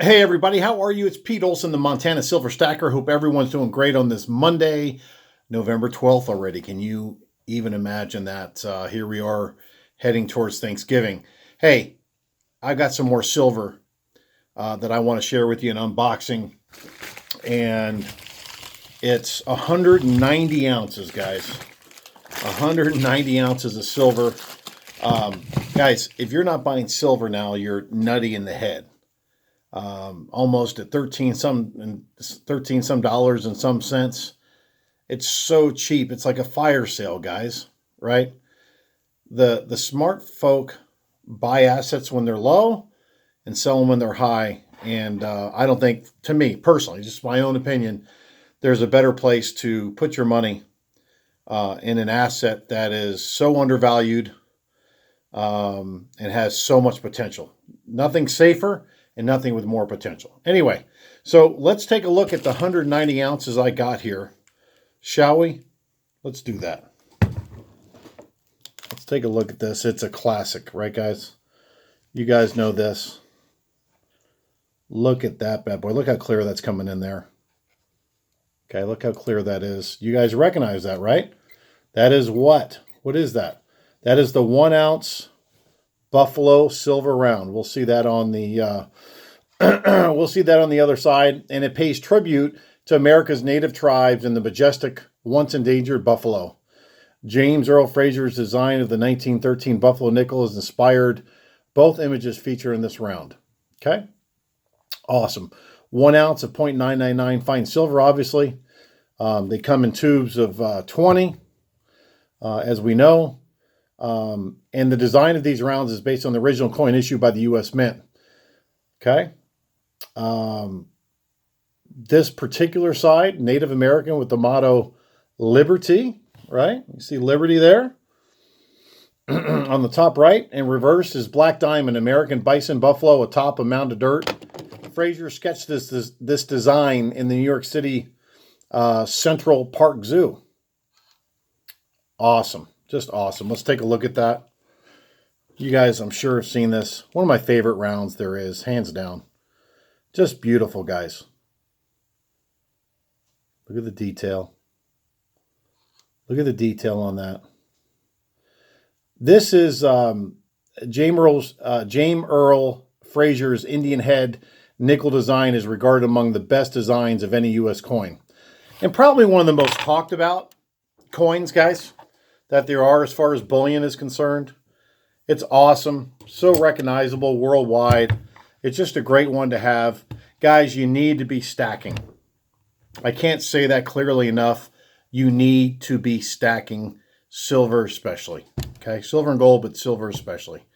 Hey everybody, how are you? It's Pete Olson, the Montana Silver Stacker. Hope everyone's doing great on this Monday, November 12th already. Can you even imagine that? Here we are heading towards Thanksgiving. Hey, I got some more silver that I want to share with you in unboxing. And it's 190 ounces, guys. 190 ounces of silver. Guys, if you're not buying silver now, you're nutty in the head. Almost at 13 some dollars and some cents. It's so cheap. It's like a fire sale, guys, right? The smart folk buy assets when they're low and sell them when they're high. And I don't think, to me personally, just my own opinion, there's a better place to put your money in an asset that is so undervalued and has so much potential. Nothing safer and nothing with more potential. Anyway, so let's take a look at the 190 ounces I got here, shall we? Let's do that. Let's take a look at this. It's a classic, right, guys? You guys know this. Look at that bad boy. Look how clear that's coming in there. Okay, look how clear that is. You guys recognize that, right? That is what? What is that? That is the 1 ounce Buffalo silver round. We'll see that on the we'll see that on the other side, and it pays tribute to America's native tribes and the majestic, once endangered buffalo. James Earle Fraser's design of the 1913 Buffalo nickel is inspired. Both images feature in this round. Okay, awesome. 1 ounce of 0.999 fine silver. Obviously, they come in tubes of 20, as we know. And the design of these rounds is based on the original coin issued by the U.S. Mint. Okay. This particular side, Native American with the motto Liberty, right? You see Liberty there on the top right, and reverse is Black Diamond, American bison buffalo atop a mound of dirt. Fraser sketched this design in the New York City Central Park Zoo. Awesome. Just awesome. Let's take a look at that. You guys, I'm sure, have seen this. One of my favorite rounds there is, hands down. Just beautiful, guys. Look at the detail. Look at the detail on that. This is James Earle Fraser's Indian head nickel design is regarded among the best designs of any U.S. coin. And probably one of the most talked about coins, guys, that there are as far as bullion is concerned. It's awesome, so recognizable worldwide. It's just a great one to have. Guys, you need to be stacking. I can't say that clearly enough. You need to be stacking silver especially. Okay, silver and gold, but silver especially.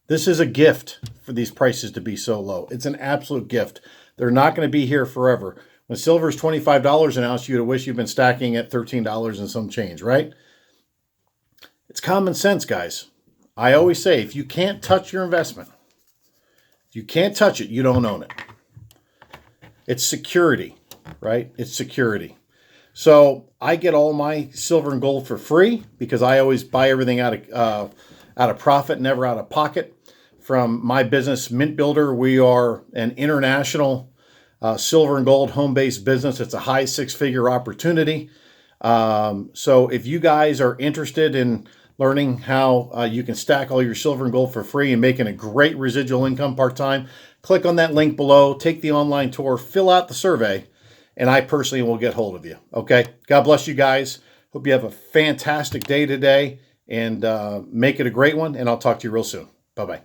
This is a gift for these prices to be so low. It's an absolute gift. They're not going to be here forever. When silver is $25 an ounce, you'd wish you'd been stacking at $13 and some change, right? It's common sense, guys. I always say, if you can't touch your investment, if you can't touch it, you don't own it. It's security, right? It's security. So I get all my silver and gold for free because I always buy everything out of profit, never out of pocket. From my business, Mintbuilder, we are an international silver and gold home-based business. It's a high six-figure opportunity. So if you guys are interested in learning how you can stack all your silver and gold for free and making a great residual income part-time, click on that link below, take the online tour, fill out the survey, and I personally will get hold of you. Okay? God bless you guys. Hope you have a fantastic day today, and make it a great one, and I'll talk to you real soon. Bye-bye.